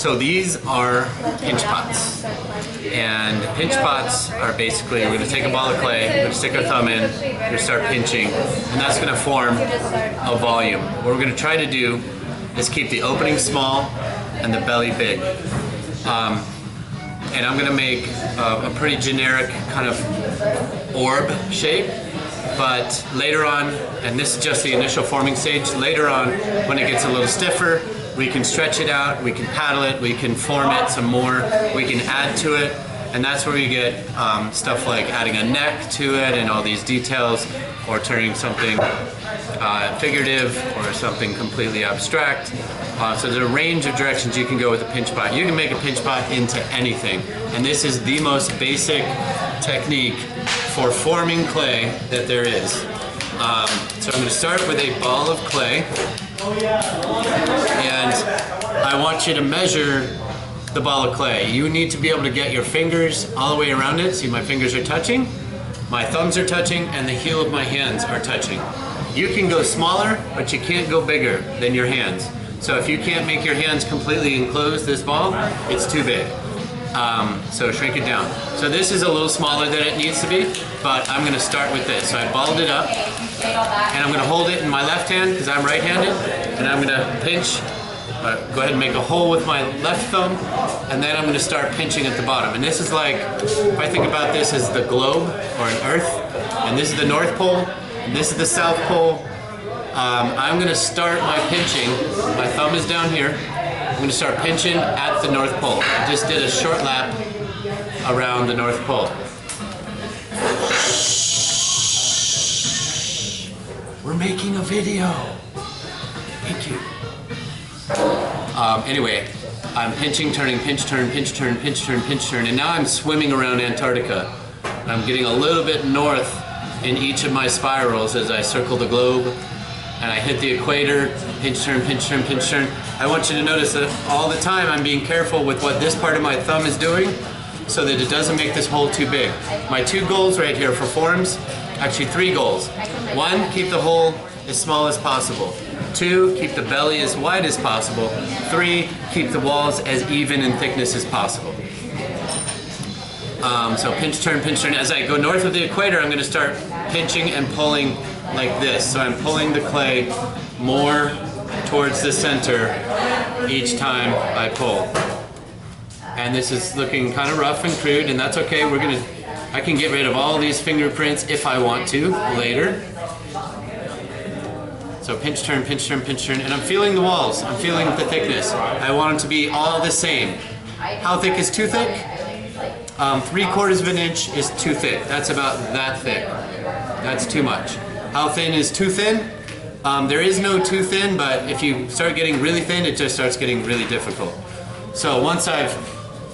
So these are pinch pots. And pinch pots are basically, we're going to take a ball of clay, we're going to stick our thumb in, we're going to start pinching, and that's going to form a volume. What we're going to try to do is keep the opening small and the belly big. And I'm going to make a pretty generic kind of orb shape, but later on, and this is just the initial forming stage, later on when it gets a little stiffer, we can stretch it out, we can paddle it, we can form it some more, we can add to it, and that's where we get stuff like adding a neck to it and all these details, or turning something figurative or something completely abstract. So there's a range of directions you can go with a pinch pot. You can make a pinch pot into anything, and this is the most basic technique for forming clay that there is. So I'm going to start with a ball of clay, and I want you to measure the ball of clay. You need to be able to get your fingers all the way around it. See, my fingers are touching, my thumbs are touching, and the heel of my hands are touching. You can go smaller, but you can't go bigger than your hands. So if you can't make your hands completely enclose this ball, it's too big. So shrink it down. So this is a little smaller than it needs to be, but I'm going to start with this. So I balled it up, and I'm going to hold it in my left hand because I'm right-handed, and I'm going to pinch. Go ahead and make a hole with my left thumb, and then I'm going to start pinching at the bottom. And this is like, if I think about this as the globe or an earth, and this is the North Pole, and this is the South Pole. I'm going to start my pinching. My thumb is down here. I'm going to start pinching at the North Pole. I just did a short lap around the North Pole. We're making a video. Thank you. Anyway, I'm pinching, turning, pinch, turn, pinch, turn, pinch, turn, pinch, turn, and now I'm swimming around Antarctica. I'm getting a little bit north in each of my spirals as I circle the globe, and I hit the equator, pinch, turn, pinch, turn, pinch, turn. I want you to notice that all the time I'm being careful with what this part of my thumb is doing so that it doesn't make this hole too big. My two goals right here for forms, actually three goals. One, keep the hole as small as possible. Two, keep the belly as wide as possible. Three, keep the walls as even in thickness as possible. So pinch, turn, pinch, turn. As I go north of the equator, I'm going to start pinching and pulling like this. So I'm pulling the clay more towards the center each time I pull. And this is looking kind of rough and crude, and that's okay. I can get rid of all these fingerprints if I want to later. So pinch, turn, pinch, turn, pinch, turn, and I'm feeling the walls. I'm feeling the thickness. I want them to be all the same. How thick is too thick? 3/4 of an inch is too thick. That's about that thick. That's too much. How thin is too thin? There is no too thin, but if you start getting really thin, it just starts getting really difficult. So once I've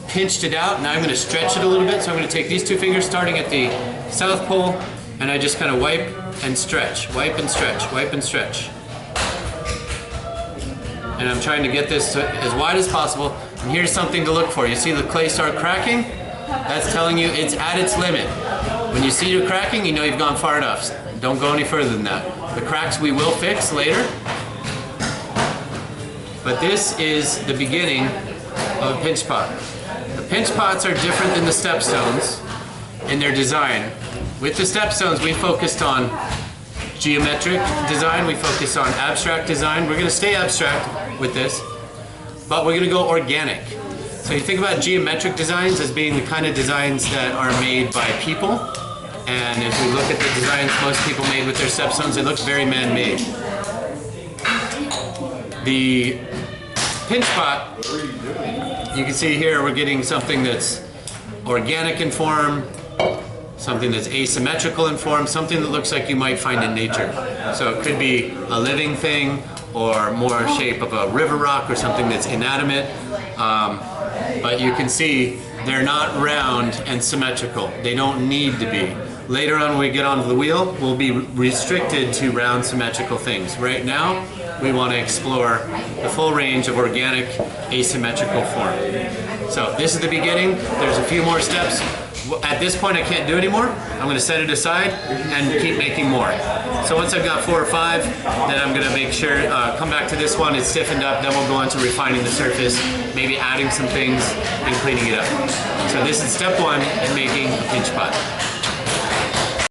pinched it out, now I'm going to stretch it a little bit. So I'm going to take these two fingers starting at the South Pole, and I just kind of wipe and stretch, wipe and stretch, wipe and stretch. And I'm trying to get this as wide as possible. And here's something to look for. You see the clay start cracking? That's telling you it's at its limit. When you see it cracking, you know you've gone far enough. Don't go any further than that. The cracks we will fix later. But this is the beginning of a pinch pot. The pinch pots are different than the stepstones in their design. With the stepstones, we focused on geometric design, we focused on abstract design. We're going to stay abstract with this, but we're going to go organic. So you think about geometric designs as being the kind of designs that are made by people. And if we look at the designs most people made with their stepstones, they look very man-made. The pinch pot, you can see here we're getting something that's organic in form, something that's asymmetrical in form, something that looks like you might find in nature. So it could be a living thing or more shape of a river rock or something that's inanimate. But you can see they're not round and symmetrical. They don't need to be. Later on when we get onto the wheel, we'll be restricted to round symmetrical things. Right now, we want to explore the full range of organic asymmetrical form. So this is the beginning. There's a few more steps. At this point I can't do anymore. I'm going to set it aside and keep making more. So once I've got 4 or 5, then I'm gonna make sure, come back to this one, it's stiffened up, then we'll go on to refining the surface, maybe adding some things and cleaning it up. So this is step 1 in making a pinch pot.